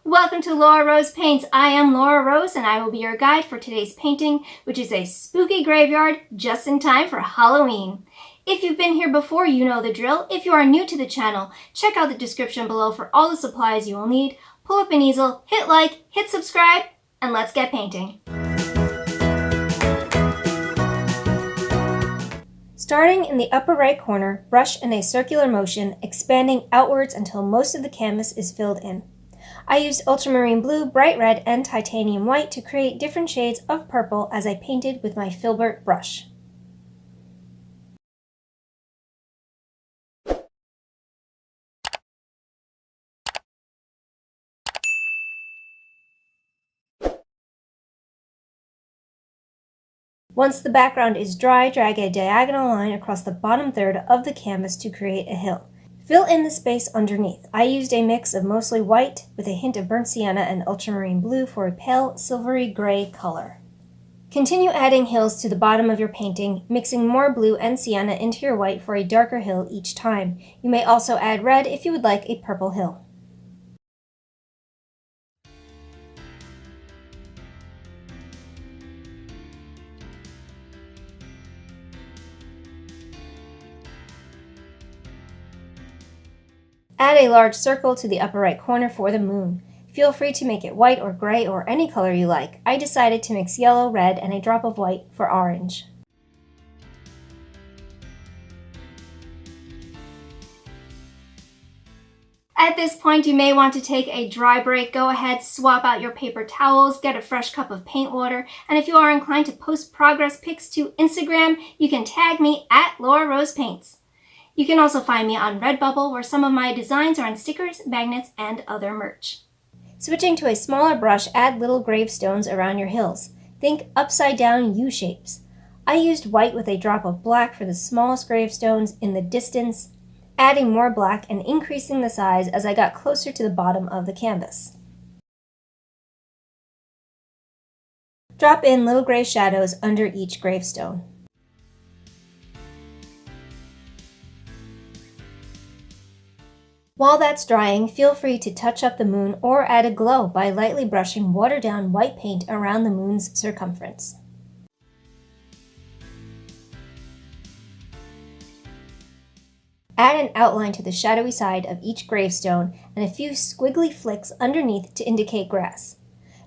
Welcome to Laura Rose Paints. I am Laura Rose and I will be your guide for today's painting, which is a spooky graveyard just in time for Halloween. If you've been here before, you know the drill. If you are new to the channel, check out the description below for all the supplies you will need. Pull up an easel, hit like, hit subscribe, and let's get painting. Starting in the upper right corner, brush in a circular motion, expanding outwards until most of the canvas is filled in. I used ultramarine blue, bright red, and titanium white to create different shades of purple as I painted with my filbert brush. Once the background is dry, drag a diagonal line across the bottom third of the canvas to create a hill. Fill in the space underneath. I used a mix of mostly white with a hint of burnt sienna and ultramarine blue for a pale silvery gray color. Continue adding hills to the bottom of your painting, mixing more blue and sienna into your white for a darker hill each time. You may also add red if you would like a purple hill. Add a large circle to the upper right corner for the moon. Feel free to make it white or gray or any color you like. I decided to mix yellow, red, and a drop of white for orange. At this point, you may want to take a dry break. Go ahead, swap out your paper towels, get a fresh cup of paint water, and if you are inclined to post progress pics to Instagram, you can tag me at Laura Rose Paints. You can also find me on RedBubble, where some of my designs are on stickers, magnets, and other merch. Switching to a smaller brush, add little gravestones around your hills. Think upside down U shapes. I used white with a drop of black for the smallest gravestones in the distance, adding more black and increasing the size as I got closer to the bottom of the canvas. Drop in little gray shadows under each gravestone. While that's drying, feel free to touch up the moon or add a glow by lightly brushing watered-down white paint around the moon's circumference. Add an outline to the shadowy side of each gravestone and a few squiggly flicks underneath to indicate grass.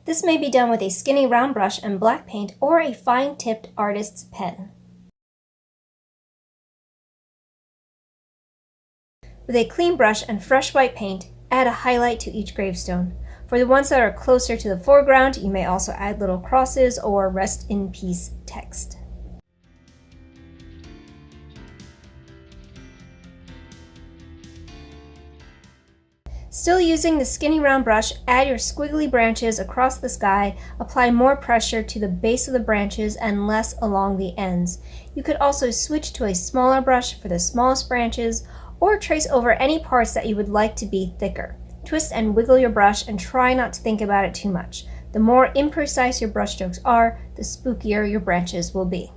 This may be done with a skinny round brush and black paint or a fine-tipped artist's pen. With a clean brush and fresh white paint, add a highlight to each gravestone. For the ones that are closer to the foreground, you may also add little crosses or rest in peace text. Still using the skinny round brush, add your squiggly branches across the sky, apply more pressure to the base of the branches and less along the ends. You could also switch to a smaller brush for the smallest branches, or trace over any parts that you would like to be thicker. Twist and wiggle your brush and try not to think about it too much. The more imprecise your brush strokes are, the spookier your branches will be.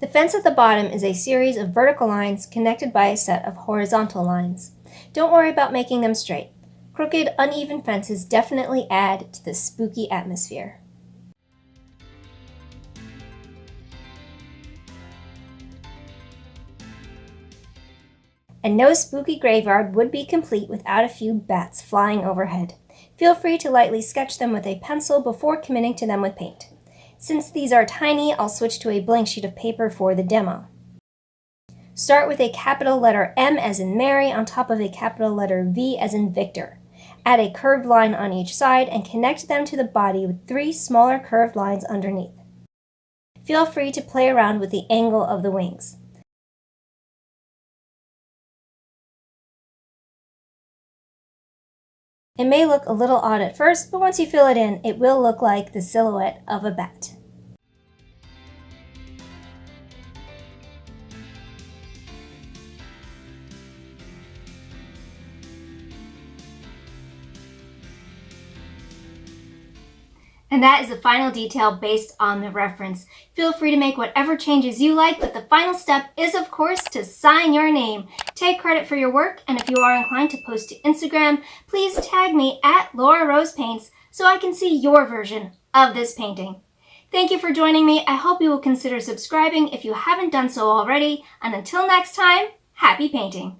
The fence at the bottom is a series of vertical lines connected by a set of horizontal lines. Don't worry about making them straight. Crooked, uneven fences definitely add to the spooky atmosphere. And no spooky graveyard would be complete without a few bats flying overhead. Feel free to lightly sketch them with a pencil before committing to them with paint. Since these are tiny, I'll switch to a blank sheet of paper for the demo. Start with a capital letter M as in Mary on top of a capital letter V as in Victor. Add a curved line on each side and connect them to the body with 3 smaller curved lines underneath. Feel free to play around with the angle of the wings. It may look a little odd at first, but once you fill it in, it will look like the silhouette of a bat. And that is the final detail based on the reference. Feel free to make whatever changes you like, but the final step is, of course, to sign your name. Take credit for your work, and if you are inclined to post to Instagram, please tag me at Laura Rose Paints so I can see your version of this painting. Thank you for joining me. I hope you will consider subscribing if you haven't done so already. And until next time, happy painting!